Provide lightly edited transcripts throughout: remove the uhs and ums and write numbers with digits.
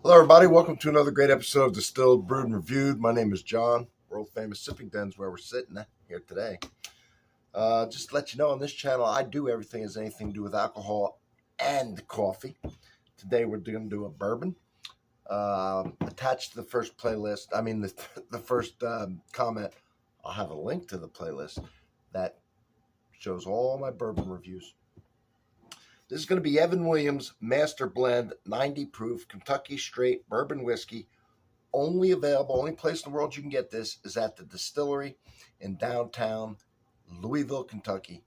Hello, everybody. Welcome to another great episode of Distilled, Brewed, and Reviewed. My name is John, world famous sipping dens where we're sitting here today. Just to let you know, on this channel, I do everything has anything to do with alcohol and coffee. Today, we're going to do a bourbon. Attached to the first playlist, the first comment, I'll have a link to the playlist that shows all my bourbon reviews. This is going to be Evan Williams Master Blend 90 proof Kentucky straight bourbon whiskey. Only available, only place in the world you can get this is at the Distillery in downtown Louisville, Kentucky,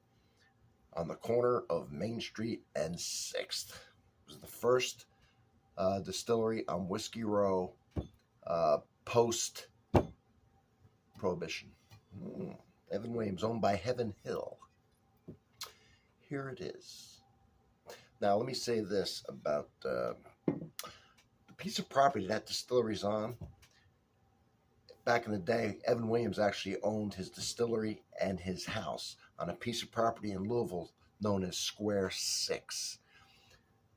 on the corner of Main Street and 6th. It was the first distillery on Whiskey Row post Prohibition. Evan Williams, owned by Heaven Hill. Here it is. Now, let me say this about the piece of property that distillery's on. Back in the day, Evan Williams actually owned his distillery and his house on a piece of property in Louisville known as Square 6.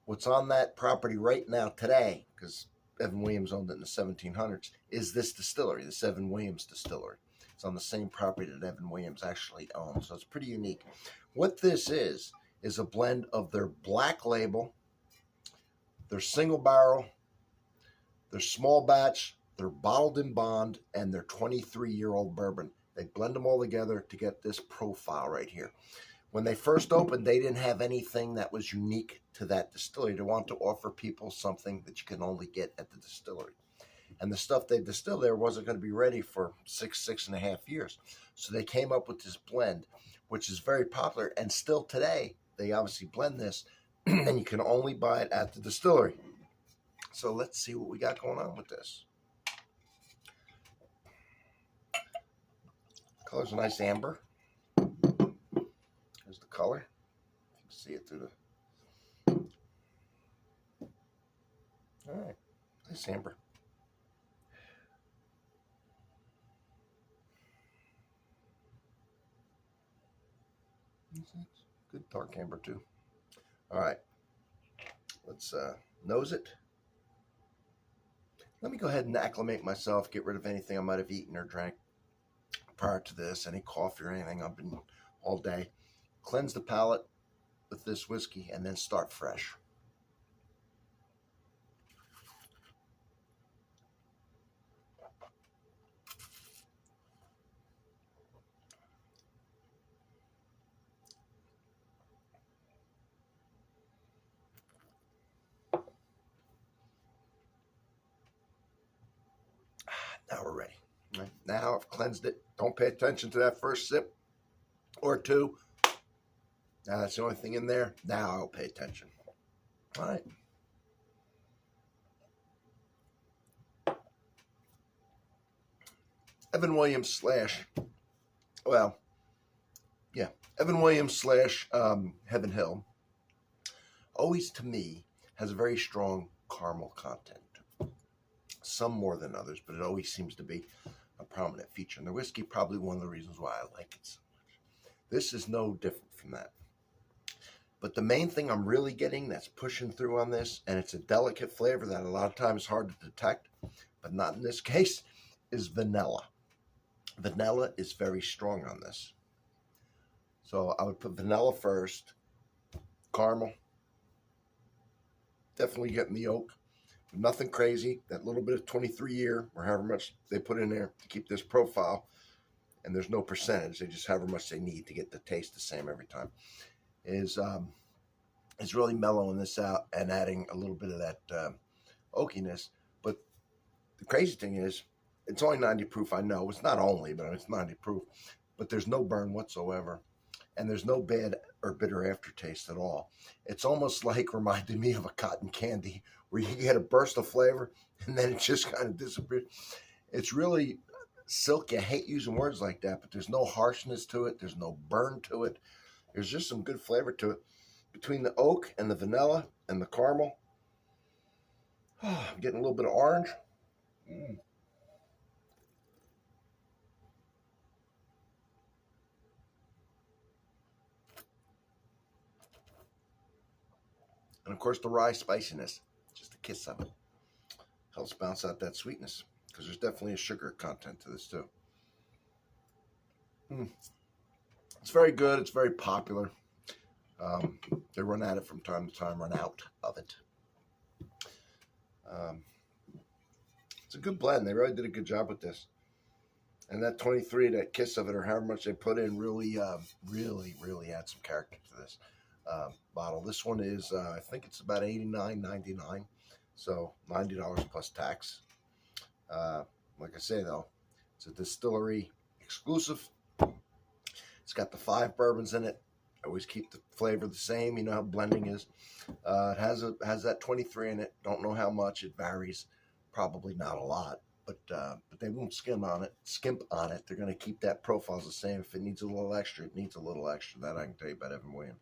What's on that property right now today, because Evan Williams owned it in the 1700s, is this distillery, this Evan Williams Distillery. It's on the same property that Evan Williams actually owned, so it's pretty unique. What this is a blend of their black label, their single barrel, their small batch, their bottled in bond, and their 23-year-old bourbon. They blend them all together to get this profile right here. When they first opened, they didn't have anything that was unique to that distillery. They want to offer people something that you can only get at the distillery. And the stuff they distilled there wasn't going to be ready for 6.5 years. So they came up with this blend, which is very popular, and still today, they obviously blend this, and you can only buy it at the distillery. So let's see what we got going on with this. Color's a nice amber. There's the color. You can see it through the... All right, nice amber. Good dark amber too. All right, let's nose it. Let me go ahead and acclimate myself, get rid of anything I might have eaten or drank prior to this, any coffee or anything. I've been all day. Cleanse the palate with this whiskey and then start fresh. Now we're ready. Right. Now I've cleansed it. Don't pay attention to that first sip or two. Now that's the only thing in there. Now I'll pay attention. All right. Evan Williams Evan Williams / Heaven Hill always, to me, has a very strong caramel content. Some more than others, but it always seems to be a prominent feature in the whiskey. Probably one of the reasons why I like it so much. This is no different from that. But the main thing I'm really getting that's pushing through on this, and it's a delicate flavor that a lot of times is hard to detect, but not in this case, is vanilla. Vanilla is very strong on this. So I would put vanilla first, caramel, definitely getting the oak. Nothing crazy, that little bit of 23-year or however much they put in there to keep this profile, and there's no percentage, they just however much they need to get the taste the same every time, is really mellowing this out and adding a little bit of that oakiness. But the crazy thing is, it's only 90 proof, I know. It's not only, but it's 90 proof. But there's no burn whatsoever. And there's no bad or bitter aftertaste at all. It's almost like reminded me of a cotton candy where you get a burst of flavor and then it just kind of disappears. It's really silky. I hate using words like that, but there's no harshness to it. There's no burn to it. There's just some good flavor to it. Between the oak and the vanilla and the caramel, I'm getting a little bit of orange. And of course the rye spiciness, just a kiss of it. Helps bounce out that sweetness, because there's definitely a sugar content to this too. It's very good. It's very popular. They run at it from time to time, run out of it. It's a good blend. They really did a good job with this. And that 23, that kiss of it, or however much they put in, really adds some character to this bottle. This one is, I think it's about $89.99, so $90 plus tax. Like I say, though, it's a Distillery exclusive. It's got the 5 bourbons in it. I always keep the flavor the same. You know how blending is. It has that 23 in it. Don't know how much. It varies. Probably not a lot. But they won't skimp on it. They're going to keep that profile the same. If it needs a little extra, it needs a little extra. That I can tell you about Evan Williams.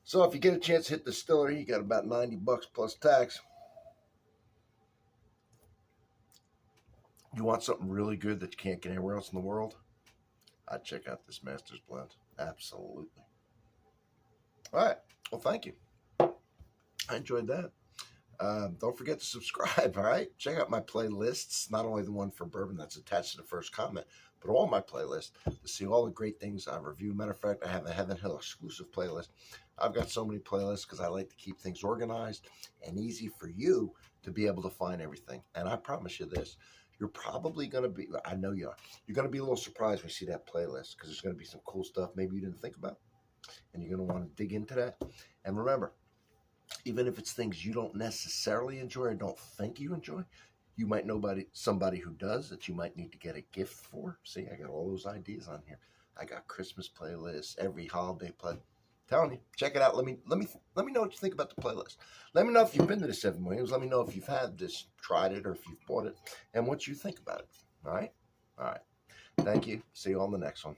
So if you get a chance to hit Distillery, you got about $90 plus tax. You want something really good that you can't get anywhere else in the world? I'd check out this Master's Blend. Absolutely. All right. Well, thank you. I enjoyed that. Don't forget to subscribe, all right? Check out my playlists, not only the one for bourbon that's attached to the first comment, but all my playlists to see all the great things I review. Matter of fact, I have a Heaven Hill exclusive playlist. I've got so many playlists because I like to keep things organized and easy for you to be able to find everything. And I promise you this, you're probably going to be, I know you are, you're going to be a little surprised when you see that playlist, because there's going to be some cool stuff maybe you didn't think about, and you're going to want to dig into that. And remember, even if it's things you don't necessarily enjoy or don't think you enjoy, you might know somebody who does that you might need to get a gift for. See, I got all those ideas on here. I got Christmas playlists, every holiday play. Telling you, check it out. Let me know what you think about the playlist. Let me know if you've been to this Evan Williams. Let me know if you've had this, tried it, or if you've bought it, and what you think about it. All right? All right. Thank you. See you on the next one.